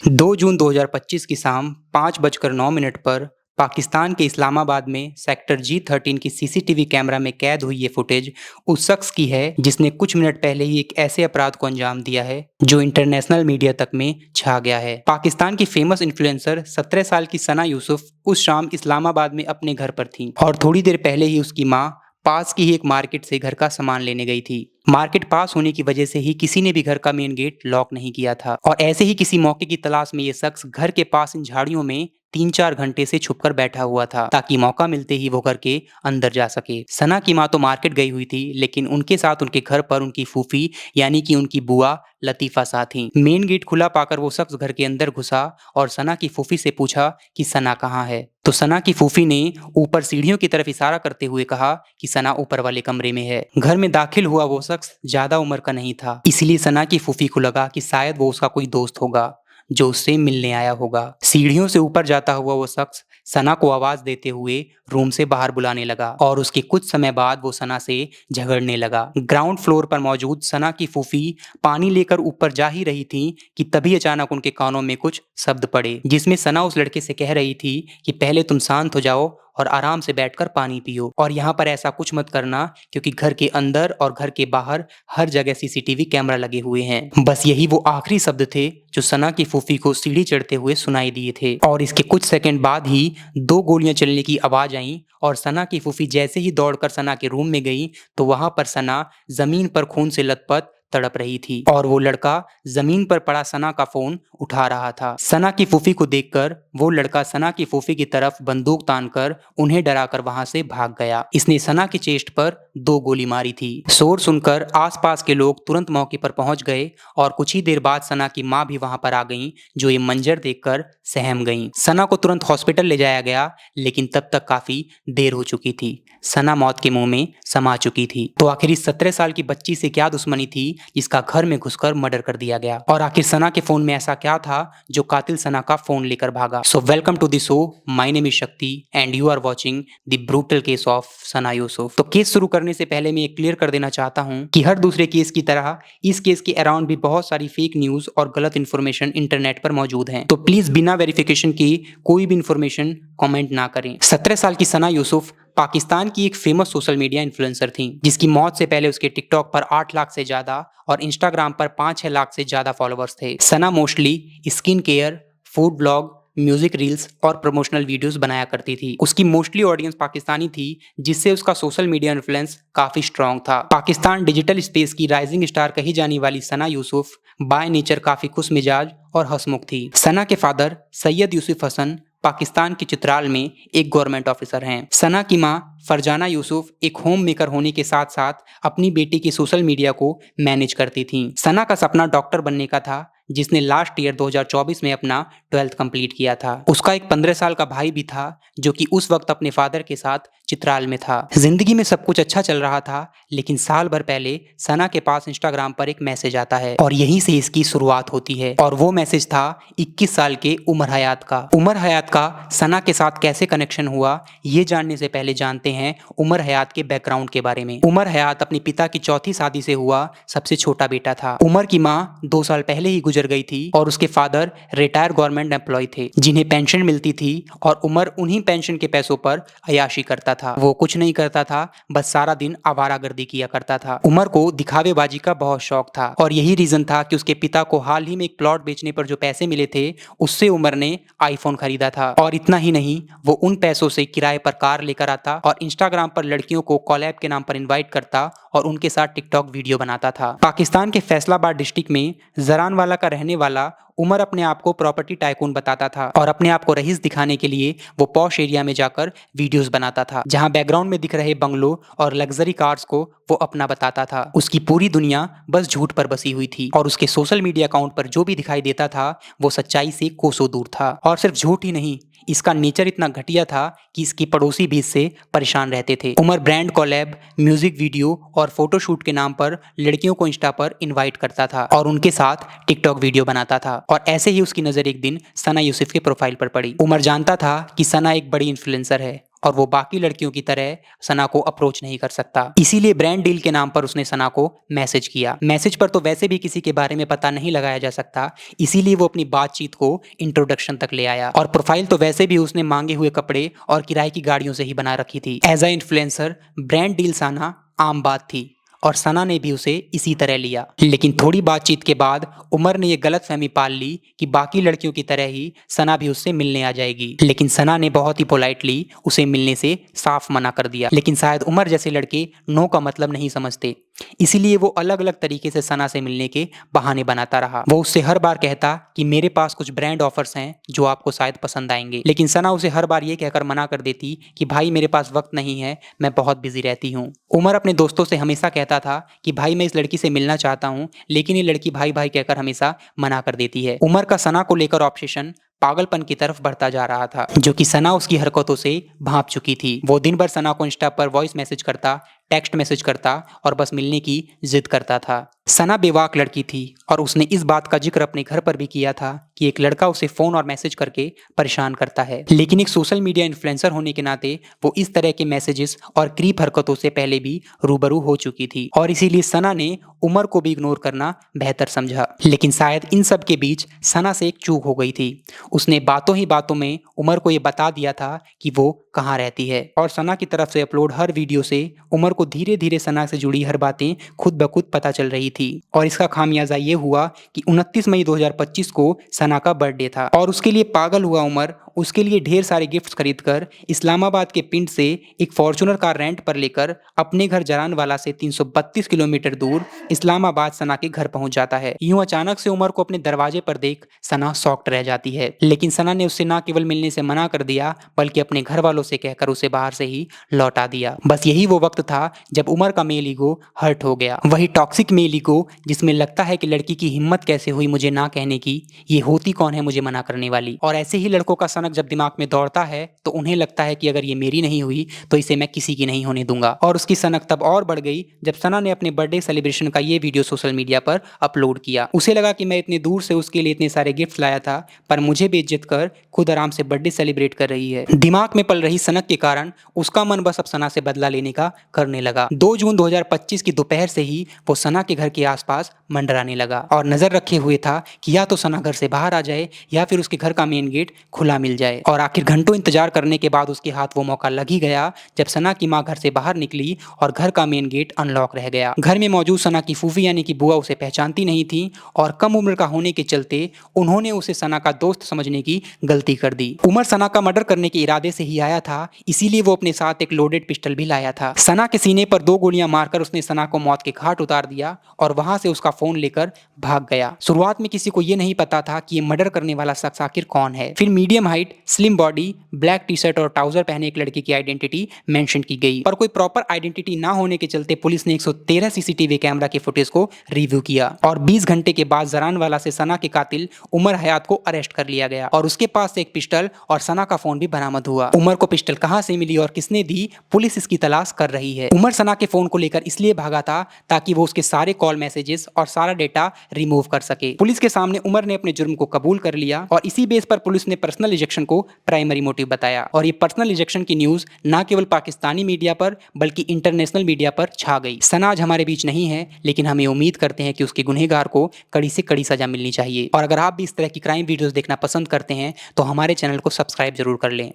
2 जून 2025 की शाम 5:09 पर पाकिस्तान के इस्लामाबाद में सेक्टर G13 की सीसीटीवी कैमरा में कैद हुई ये फुटेज उस शख्स की है जिसने कुछ मिनट पहले ही एक ऐसे अपराध को अंजाम दिया है जो इंटरनेशनल मीडिया तक में छा गया है। पाकिस्तान की फेमस इन्फ्लुएंसर 17 साल की सना यूसुफ उस शाम इस्लामाबाद में अपने घर पर थी और थोड़ी देर पहले ही उसकी माँ पास की ही एक मार्केट से घर का सामान लेने गई थी। मार्केट पास होने की वजह से ही किसी ने भी घर का मेन गेट लॉक नहीं किया था और ऐसे ही किसी मौके की तलाश में ये शख्स घर के पास इन झाड़ियों में 3-4 घंटे से छुपकर बैठा हुआ था ताकि मौका मिलते ही वो घर के अंदर जा सके। सना की माँ तो मार्केट गई हुई थी लेकिन उनके साथ उनके घर पर उनकी फूफी यानी कि उनकी बुआ लतीफ़ा साथ थी। मेन गेट खुला पाकर वो शख्स घर के अंदर घुसा और सना की फूफी से पूछा कि सना कहाँ है। तो सना की फूफी ने ऊपर सीढ़ियों की तरफ इशारा करते हुए कहा कि सना ऊपर वाले कमरे में है। घर में दाखिल हुआ वो शख्स ज्यादा उम्र का नहीं था, इसलिए सना की फूफी को लगा कि शायद वो उसका कोई दोस्त होगा जो उससे मिलने आया होगा। सीढ़ियों से ऊपर जाता हुआ वो शख्स सना को आवाज देते हुए रूम से बाहर बुलाने लगा और उसके कुछ समय बाद वो सना से झगड़ने लगा। ग्राउंड फ्लोर पर मौजूद सना की फूफी पानी लेकर ऊपर जा ही रही थी कि तभी अचानक उनके कानों में कुछ शब्द पड़े जिसमें सना उस लड़के से कह रही थी कि पहले तुम शांत हो जाओ और आराम से बैठकर पानी पियो और यहाँ पर ऐसा कुछ मत करना क्योंकि घर के अंदर और घर के बाहर हर जगह सीसीटीवी कैमरा लगे हुए हैं। बस यही वो आखिरी शब्द थे जो सना की फूफी को सीढ़ी चढ़ते हुए सुनाई दिए थे और इसके कुछ सेकंड बाद ही 2 गोलियां चलने की आवाज आई और सना की फूफी जैसे ही दौड़कर सना के रूम में गई तो वहां पर सना जमीन पर खून से लथपथ तड़प रही थी और वो लड़का जमीन पर पड़ा सना का फोन उठा रहा था। सना की फूफी को देखकर वो लड़का सना की फूफी की तरफ बंदूक तानकर उन्हें डराकर वहां से भाग गया। इसने सना की चेस्ट पर 2 गोली मारी थी। शोर सुनकर आसपास के लोग तुरंत मौके पर पहुंच गए और कुछ ही देर बाद सना की माँ भी वहां पर आ गईं जो ये मंजर देखकर सहम गईं। सना को तुरंत हॉस्पिटल ले जाया गया लेकिन तब तक काफी देर हो चुकी थी। सना मौत के मुंह में समा चुकी थी। तो आखिर इस 17 साल की बच्ची से क्या दुश्मनी थी जिसका घर में घुसकर मर्डर कर दिया गया और आखिर सना के फोन में ऐसा क्या था जो कातिल सना का फोन लेकर भागा। So welcome to the show, my name is Shakti and you are watching the brutal case of Sana Yusuf. तो केस शुरू करने से पहले मैं ये क्लियर कर देना चाहता हूँ कि हर दूसरे केस की तरह इस केस के अराउंड भी बहुत सारी फेक न्यूज और गलत इन्फॉर्मेशन इंटरनेट पर मौजूद है, तो प्लीज बिना वेरिफिकेशन की कोई भी इन्फॉर्मेशन कमेंट ना करें। 17 साल की सना यूसुफ पाकिस्तान की एक फेमस सोशल मीडिया इन्फ्लुएंसर थी जिसकी मौत से पहले उसके टिकटॉक पर 8 लाख से ज्यादा और इंस्टाग्राम पर 5-6 लाख से ज्यादा फॉलोअर्स थे। Sana mostly skin care, food blog, music reels और प्रमोशनल वीडियोस बनाया करती थी। उसकी मोस्टली ऑडियंस पाकिस्तानी थी जिससे उसका सोशल मीडिया इन्फ्लुएंस काफी स्ट्रांग था। पाकिस्तान डिजिटल स्पेस की राइजिंग स्टार कही जाने वाली सना यूसुफ बाय नेचर काफी खुश मिजाज और हंसमुख थी। सना के फादर सैयद यूसुफ हसन पाकिस्तान के चित्राल में एक गवर्नमेंट ऑफिसर हैं। सना की मां फरजाना यूसुफ एक होम मेकर होने के साथ साथ अपनी बेटी की सोशल मीडिया को मैनेज करती थीं। सना का सपना डॉक्टर बनने का था जिसने लास्ट ईयर 2024 में अपना 12th कंप्लीट किया था। उसका एक 15 साल का भाई भी था जो कि उस वक्त अपने फादर के साथ चित्राल में था। जिंदगी में सब कुछ अच्छा चल रहा था लेकिन साल भर पहले सना के पास इंस्टाग्राम पर एक मैसेज आता है और यहीं से इसकी शुरुआत होती है और वो मैसेज था 21 साल के उमर हयात का। उमर हयात का सना के साथ कैसे कनेक्शन हुआ ये जानने से पहले जानते हैं उमर हयात के बैकग्राउंड के बारे में। उमर हयात अपने पिता की चौथी शादी से हुआ सबसे छोटा बेटा था। उमर की माँ 2 साल पहले ही गुजर गई थी और उसके फादर रिटायर गवर्नमेंट एम्प्लॉय थे जिन्हें पेंशन मिलती थी और उमर उन्हीं पेंशन के पैसों पर अयाशी करता था। वो कुछ नहीं करता था, बस सारा दिन आवारागर्दी किया करता था। उमर को दिखावेबाजी का बहुत शौक था और यही रीजन था कि उसके पिता को हाल ही में एक प्लॉट बेचने पर जो पैसे मिले थे उससे उमर ने आईफोन खरीदा था और इतना ही नहीं, वो उन पैसों से किराए पर कार लेकर आता और इंस्टाग्राम पर लड़कियों को कॉलैब के नाम पर इनवाइट करता और उनके साथ टिकटॉक वीडियो बनाता था। पाकिस्तान के फैसलाबाद डिस्ट्रिक्ट में जरानवाला का रहने वाला उमर अपने आप को प्रॉपर्टी टाइकून बताता था और अपने आप को रईस दिखाने के लिए वो पॉश एरिया में जाकर वीडियोस बनाता था जहां बैकग्राउंड में दिख रहे बंगलों और लग्जरी कार्स को वो अपना बताता था। उसकी पूरी दुनिया बस झूठ पर बसी हुई थी और उसके सोशल मीडिया अकाउंट पर जो भी दिखाई देता था वो सच्चाई से कोसों दूर था। और सिर्फ झूठ ही नहीं, इसका नेचर इतना घटिया था कि इसके पड़ोसी भी इससे परेशान रहते थे। Umar brand collab, music video और फोटोशूट के नाम पर लड़कियों को इंस्टा पर इनवाइट करता था और उनके साथ टिकटॉक वीडियो बनाता था और ऐसे ही उसकी नज़र एक दिन सना यूसुफ के प्रोफाइल पर पड़ी। उमर जानता था कि सना एक बड़ी इन्फ्लुएंसर है और वो बाकी लड़कियों की तरह सना को अप्रोच नहीं कर सकता। इसीलिए ब्रांड डील के नाम पर उसने सना को मैसेज किया। मैसेज पर तो वैसे भी किसी के बारे में पता नहीं लगाया जा सकता, इसीलिए वो अपनी बातचीत को इंट्रोडक्शन तक ले आया। और प्रोफाइल तो वैसे भी उसने मांगे हुए कपड़े और किराए की गाड़ियों से ही बना रखी थी। As a influencer brand deal Sana आम बात थी और सना ने भी उसे इसी तरह लिया। लेकिन थोड़ी बातचीत के बाद उमर ने यह गलतफहमी पाल ली कि बाकी लड़कियों की तरह ही सना भी उससे मिलने आ जाएगी। लेकिन सना ने बहुत ही पोलाइटली उसे मिलने से साफ मना कर दिया। लेकिन शायद उमर जैसे लड़के नो का मतलब नहीं समझते, इसीलिए वो अलग अलग तरीके से सना से मिलने के बहाने बनाता रहा। वो उससे हर बार कहता कि मेरे पास कुछ ब्रांड ऑफर्स हैं जो आपको शायद पसंद आएंगे, लेकिन सना उसे हर बार ये कहकर मना कर देती कि भाई मेरे पास वक्त नहीं है, मैं बहुत बिजी रहती हूँ। उमर अपने दोस्तों से हमेशा कहता था कि भाई मैं इस लड़की से मिलना चाहता हूँ, लेकिन ये लड़की भाई भाई कहकर हमेशा मना कर देती है। उमर का सना को लेकर ऑब्सेशन पागलपन की तरफ बढ़ता जा रहा था, जो कि सना उसकी हरकतों से भांप चुकी थी। वो दिन भर सना को इंस्टा पर वॉइस मैसेज करता, टेक्स्ट मैसेज करता और बस मिलने की जिद करता था। सना बेवाक लड़की थी और उसने इस बात का जिक्र अपने घर पर भी किया था कि एक लड़का उसे फोन और मैसेज करके परेशान करता है। लेकिन एक सोशल मीडिया इन्फ्लुएंसर होने के नाते वो इस तरह के मैसेजेस और क्रीप हरकतों से पहले भी रूबरू हो चुकी थी और इसीलिए सना ने उमर को भी इग्नोर करना बेहतर समझा। लेकिन शायद इन सब के बीच सना से एक चूक हो गई थी। उसने बातों ही बातों में उमर को ये बता दिया था कि वो कहाँ रहती है और सना की तरफ से अपलोड हर वीडियो से उमर को धीरे धीरे सना से जुड़ी हर बातें खुद ब खुद पता चल रही थी। और इसका खामियाजा ये हुआ कि 29 मई 2025 को सना का बर्थडे था और उसके लिए पागल हुआ उमर उसके लिए ढेर सारे गिफ्ट्स खरीदकर इस्लामाबाद के पिंड से एक फॉर्च्यूनर कार रेंट पर लेकर अपने घर जरानवाला से 332 किलोमीटर दूर इस्लामाबाद सना के घर पहुंच जाता है। यूं अचानक से उमर को अपने दरवाजे पर देख सना शॉक्ड रह जाती है, लेकिन सना ने उससे ना केवल मिलने से मना कर दिया बल्कि अपने घर वालों से कहकर उसे बाहर से ही लौटा दिया। बस यही वो वक्त था जब उमर का मेल ईगो हर्ट हो गया। वही टॉक्सिक मेल ईगो जिसमें लगता है कि लड़की की हिम्मत कैसे हुई मुझे ना कहने की, ये होती कौन है मुझे मना करने वाली। और ऐसे ही लड़कों का सनक जब दिमाग में दौड़ता है तो उन्हें लगता है कि अगर ये मेरी नहीं हुई तो इसे मैं किसी की नहीं होने दूंगा। और उसकी सनक तब और बढ़ गई जब सना ने अपने बर्थडे सेलिब्रेशन का ये वीडियो सोशल मीडिया पर अपलोड किया। उसे लगा कि मैं इतने दूर से उसके लिए इतने सारे गिफ्ट लाया था पर मुझे बेइज्जत कर खुद आराम से बर्थडे सेलिब्रेट कर रही है। दिमाग में पल रही सनक के कारण उसका मन बस अब सना से बदला लेने का करने लगा। 2 जून 2025 की दोपहर से ही वो सना के घर के आसपास मंडराने लगा और नजर रखे हुए था कि या तो सना घर से बाहर आ जाए या फिर उसके घर का मेन गेट खुला मिल जाए। और आखिर घंटों इंतजार करने के बाद उसके हाथ वो मौका लग ही गया जब सना की माँ घर से बाहर निकली और घर का मेन गेट अनलॉक रह गया। घर में मौजूद सना की फूफी यानी कि बुआ उसे पहचानती नहीं थी और कम उम्र का होने के चलते उन्होंने उसे सना का दोस्त समझने की गलती कर दी। उमर सना का मर्डर करने के इरादे से ही आया था, इसीलिए वो अपने साथ एक लोडेड पिस्टल भी लाया था। सना के सीने पर 2 गोलियां मारकर उसने सना को मौत के घाट उतार दिया और वहां से उसका फोन लेकर भाग गया। शुरुआत में किसी को ये नहीं पता था कि ये मर्डर करने वाला शख्स आखिर कौन है। फिर medium height, slim body, black T shirt और ट्राउजर पहने एक लड़के की आइडेंटिटी मेंशन की गई, पर कोई प्रॉपर आइडेंटिटी ना होने के चलते पुलिस ने 113 सीसीटीवी कैमरा के फुटेज को रिव्यू किया और 20 घंटे के बाद जरानवाला से सना के कातिल उमर हयात को अरेस्ट कर लिया गया और उसके पास से एक पिस्टल और सना का फोन भी बरामद हुआ। उमर को पिस्टल कहां से मिली और किसने दी, पुलिस इसकी तलाश कर रही है। उमर सना के फोन को लेकर इसलिए भागा था ताकि वो उसके सारे कॉल मैसेजेस और सारा डेटा रिमूव कर सके। पुलिस के सामने उमर ने अपने जुर्म को कबूल कर लिया और इसी बेस पर पुलिस ने पर्सनल इजेक्शन को प्राइमरी मोटिव बताया और ये पर्सनल इजेक्शन की न्यूज न केवल पाकिस्तानी मीडिया पर बल्कि इंटरनेशनल मीडिया पर छा गई। सना आज हमारे बीच नहीं है, लेकिन हमें उम्मीद करते हैं कि उसके गुनहगार को कड़ी से कड़ी सजा मिलनी चाहिए। और अगर आप भी इस तरह की क्राइम वीडियोस देखना पसंद करते हैं तो हमारे चैनल को सब्सक्राइब जरूर कर लें।